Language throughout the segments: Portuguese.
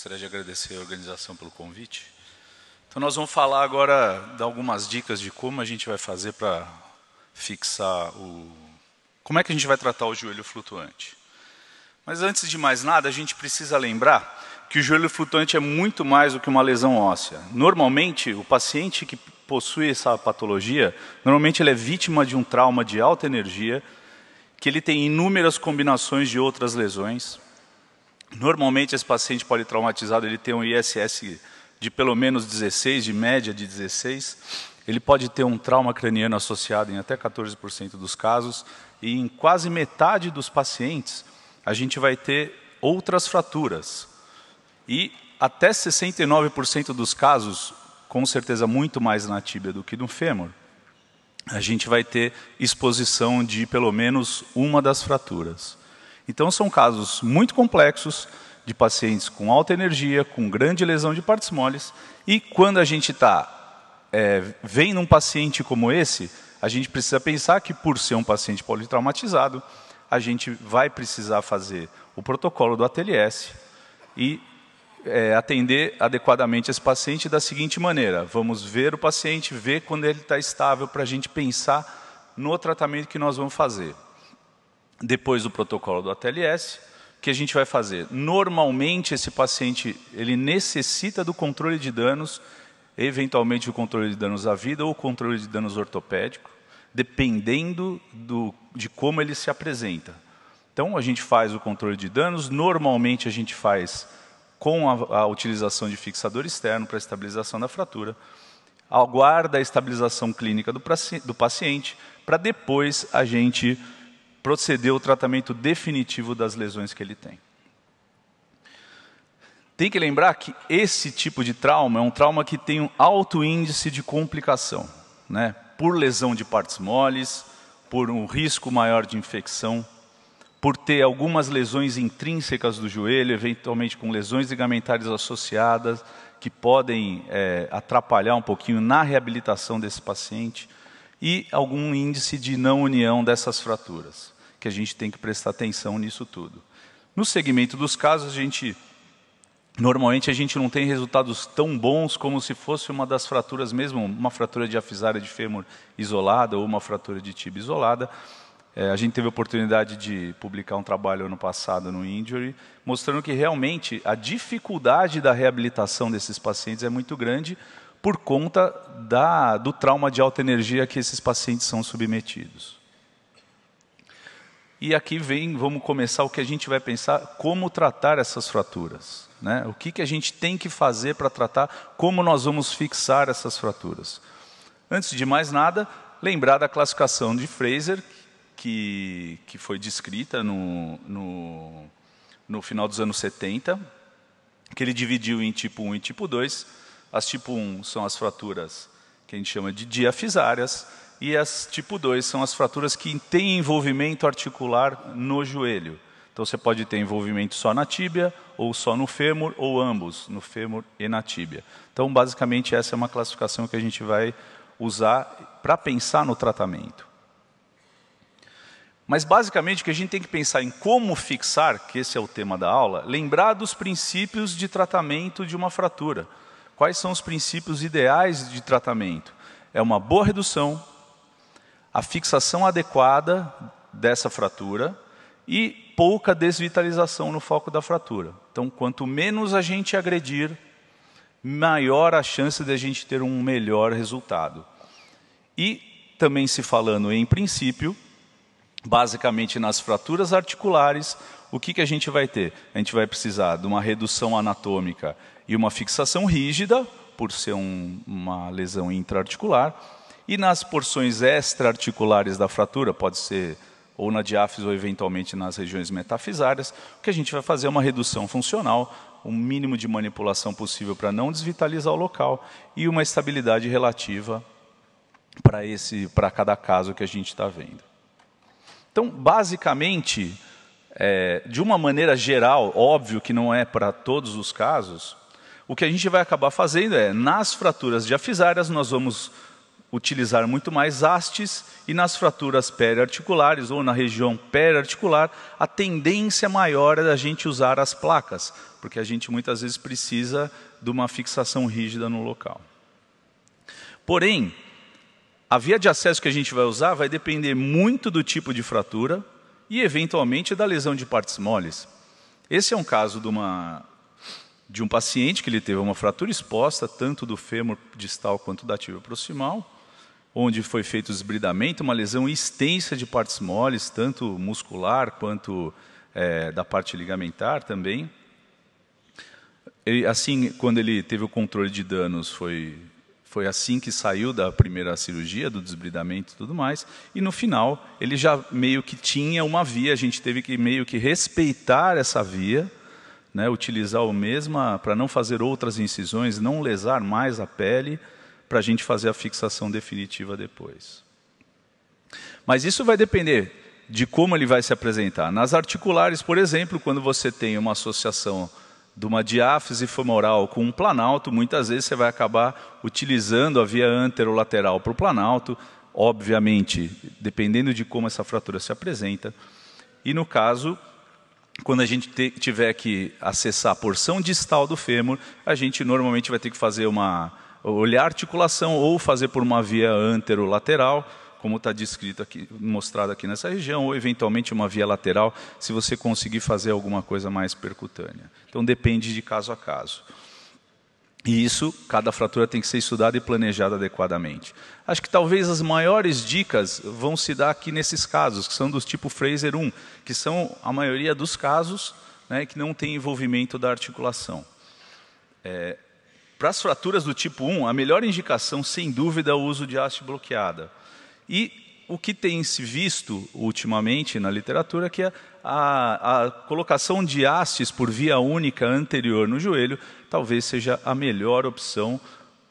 Gostaria de agradecer a organização pelo convite. Então, nós vamos falar agora, dar algumas dicas de como a gente vai fazer para fixar como é que a gente vai tratar o joelho flutuante. Mas antes de mais nada, a gente precisa lembrar que o joelho flutuante é muito mais do que uma lesão óssea. Normalmente, o paciente que possui essa patologia, normalmente ele é vítima de um trauma de alta energia, que ele tem inúmeras combinações de outras lesões. Normalmente, esse paciente politraumatizado ele tem um ISS de pelo menos 16, de média de 16. Ele pode ter um trauma craniano associado em até 14% dos casos. E em quase metade dos pacientes, a gente vai ter outras fraturas. E até 69% dos casos, com certeza muito mais na tíbia do que no fêmur, a gente vai ter exposição de pelo menos uma das fraturas. Então, são casos muito complexos de pacientes com alta energia, com grande lesão de partes moles. E quando a gente vem num paciente como esse, a gente precisa pensar que, por ser um paciente politraumatizado, a gente vai precisar fazer o protocolo do ATLS e atender adequadamente esse paciente da seguinte maneira. Vamos ver o paciente, ver quando ele está estável, para a gente pensar no tratamento que nós vamos fazer. Depois do protocolo do ATLS, o que a gente vai fazer? Normalmente, esse paciente ele necessita do controle de danos, eventualmente o controle de danos à vida ou o controle de danos ortopédico, dependendo de como ele se apresenta. Então, a gente faz o controle de danos, normalmente a gente faz com a utilização de fixador externo para a estabilização da fratura, aguarda a estabilização clínica do paciente, para depois a gente proceder ao tratamento definitivo das lesões que ele tem. Tem que lembrar que esse tipo de trauma é um trauma que tem um alto índice de complicação, né? Por lesão de partes moles, por um risco maior de infecção, por ter algumas lesões intrínsecas do joelho, eventualmente com lesões ligamentares associadas, que podem atrapalhar um pouquinho na reabilitação desse paciente, e algum índice de não união dessas fraturas, que a gente tem que prestar atenção nisso tudo. No segmento dos casos, normalmente a gente não tem resultados tão bons como se fosse uma das fraturas mesmo, uma fratura diafisária de fêmur isolada ou uma fratura de tíbia isolada. A gente teve a oportunidade de publicar um trabalho ano passado no Injury, mostrando que realmente a dificuldade da reabilitação desses pacientes é muito grande por conta do trauma de alta energia que esses pacientes são submetidos. E aqui vamos começar o que a gente vai pensar, como tratar essas fraturas, né? O que a gente tem que fazer para tratar, como nós vamos fixar essas fraturas. Antes de mais nada, lembrar da classificação de Fraser, que foi descrita no final dos anos 70, que ele dividiu em tipo 1 e tipo 2. As tipo 1 são as fraturas que a gente chama de diafisárias, e as tipo 2 são as fraturas que têm envolvimento articular no joelho. Então, você pode ter envolvimento só na tíbia, ou só no fêmur, ou ambos, no fêmur e na tíbia. Então, basicamente, essa é uma classificação que a gente vai usar para pensar no tratamento. Mas, basicamente, o que a gente tem que pensar em como fixar, que esse é o tema da aula, lembrar dos princípios de tratamento de uma fratura. Quais são os princípios ideais de tratamento? É uma boa redução, a fixação adequada dessa fratura e pouca desvitalização no foco da fratura. Então, quanto menos a gente agredir, maior a chance de a gente ter um melhor resultado. E, também se falando em princípio, basicamente nas fraturas articulares, o que a gente vai ter? A gente vai precisar de uma redução anatômica e uma fixação rígida, por ser uma lesão intraarticular, e nas porções extra-articulares da fratura, pode ser ou na diáfise ou eventualmente nas regiões metafisárias, o que a gente vai fazer é uma redução funcional, um mínimo de manipulação possível para não desvitalizar o local e uma estabilidade relativa para cada caso que a gente está vendo. Então, basicamente, de uma maneira geral, óbvio que não é para todos os casos, o que a gente vai acabar fazendo nas fraturas diafisárias, nós vamos utilizar muito mais hastes, e nas fraturas periarticulares ou na região periarticular, a tendência maior é da gente usar as placas, porque a gente muitas vezes precisa de uma fixação rígida no local. Porém, a via de acesso que a gente vai usar vai depender muito do tipo de fratura e, eventualmente, da lesão de partes moles. Esse é um caso de um paciente que ele teve uma fratura exposta, tanto do fêmur distal quanto da tíbia proximal, onde foi feito o desbridamento, uma lesão extensa de partes moles, tanto muscular quanto da parte ligamentar também. Assim, quando ele teve o controle de danos, foi assim que saiu da primeira cirurgia, do desbridamento e tudo mais, e no final ele já meio que tinha uma via, a gente teve que meio que respeitar essa via, né, utilizar o mesmo para não fazer outras incisões, não lesar mais a pele, para a gente fazer a fixação definitiva depois. Mas isso vai depender de como ele vai se apresentar. Nas articulares, por exemplo, quando você tem uma associação de uma diáfise femoral com um planalto, muitas vezes você vai acabar utilizando a via anterolateral para o planalto, obviamente, dependendo de como essa fratura se apresenta. E no caso, quando a gente tiver que acessar a porção distal do fêmur, a gente normalmente vai ter que fazer olhar a articulação ou fazer por uma via anterolateral, como está descrito aqui, mostrado aqui nessa região, ou eventualmente uma via lateral, se você conseguir fazer alguma coisa mais percutânea. Então depende de caso a caso. E isso, cada fratura tem que ser estudada e planejada adequadamente. Acho que talvez as maiores dicas vão se dar aqui nesses casos, que são do tipo Fraser 1, que são a maioria dos casos, né, que não tem envolvimento da articulação. Para as fraturas do tipo 1, a melhor indicação, sem dúvida, é o uso de haste bloqueada. E o que tem se visto ultimamente na literatura é que a colocação de hastes por via única anterior no joelho talvez seja a melhor opção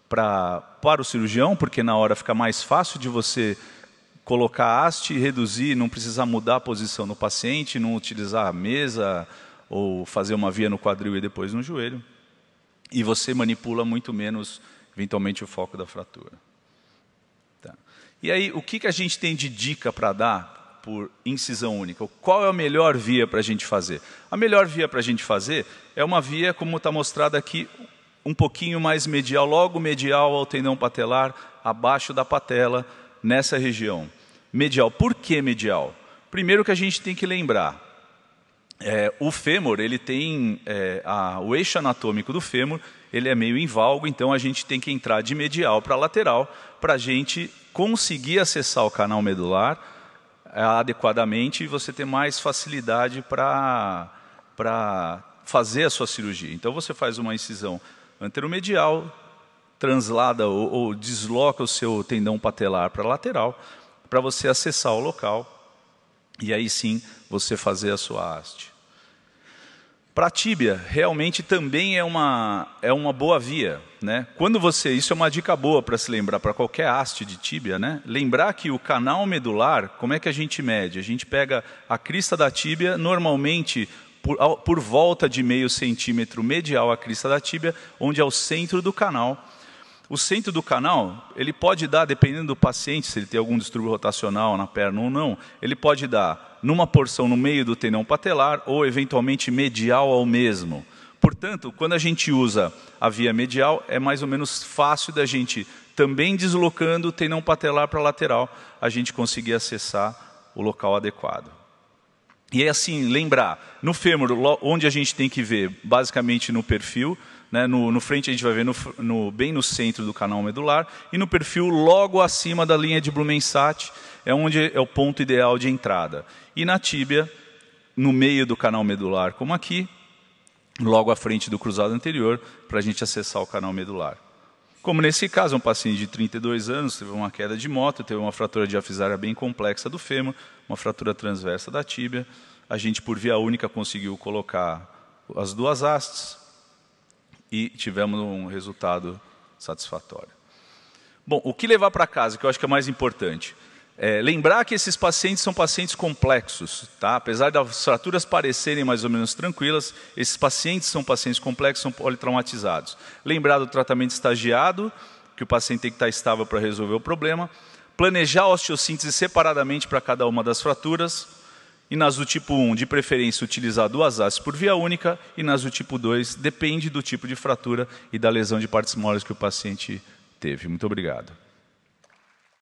para o cirurgião, porque na hora fica mais fácil de você colocar a haste, reduzir, não precisar mudar a posição no paciente, não utilizar a mesa ou fazer uma via no quadril e depois no joelho. E você manipula muito menos, eventualmente, o foco da fratura. Tá. E aí, o que a gente tem de dica para dar por incisão única? Qual é a melhor via para a gente fazer? A melhor via para a gente fazer é uma via, como está mostrado aqui, um pouquinho mais medial, logo medial ao tendão patelar, abaixo da patela, nessa região. Medial. Por que medial? Primeiro que a gente tem que lembrar, o fêmur, ele tem o eixo anatômico do fêmur, ele é meio invalgo, então a gente tem que entrar de medial para lateral para a gente conseguir acessar o canal medular adequadamente e você ter mais facilidade para fazer a sua cirurgia. Então você faz uma incisão anteromedial, translada ou desloca o seu tendão patelar para lateral para você acessar o local e aí sim você fazer a sua haste. Para a tíbia, realmente também é uma boa via, né? Quando isso é uma dica boa para se lembrar, para qualquer haste de tíbia, né? Lembrar que o canal medular, como é que a gente mede? A gente pega a crista da tíbia, normalmente por volta de meio centímetro medial à crista da tíbia, onde é o centro do canal. O centro do canal, ele pode dar, dependendo do paciente, se ele tem algum distúrbio rotacional na perna ou não, ele pode dar numa porção no meio do tendão patelar ou, eventualmente, medial ao mesmo. Portanto, quando a gente usa a via medial, é mais ou menos fácil da gente, também deslocando o tendão patelar para a lateral, a gente conseguir acessar o local adequado. E é assim, lembrar, no fêmur, onde a gente tem que ver, basicamente no perfil, né, no frente a gente vai ver bem no centro do canal medular, e no perfil logo acima da linha de Blumensatt, é onde é o ponto ideal de entrada. E na tíbia, no meio do canal medular, como aqui, logo à frente do cruzado anterior, para a gente acessar o canal medular. Como nesse caso, um paciente de 32 anos, teve uma queda de moto, teve uma fratura diafisária bem complexa do fêmur, uma fratura transversa da tíbia. A gente, por via única, conseguiu colocar as duas hastes e tivemos um resultado satisfatório. Bom, o que levar para casa, que eu acho que é mais importante? Lembrar que esses pacientes são pacientes complexos, tá? Apesar das fraturas parecerem mais ou menos tranquilas, esses pacientes são pacientes complexos, são politraumatizados. Lembrar do tratamento estagiado, que o paciente tem que estar estável para resolver o problema. Planejar a osteossíntese separadamente para cada uma das fraturas. E nas do tipo 1, de preferência, utilizar 2 hastes por via única. E nas do tipo 2, depende do tipo de fratura e da lesão de partes moles que o paciente teve. Muito obrigado.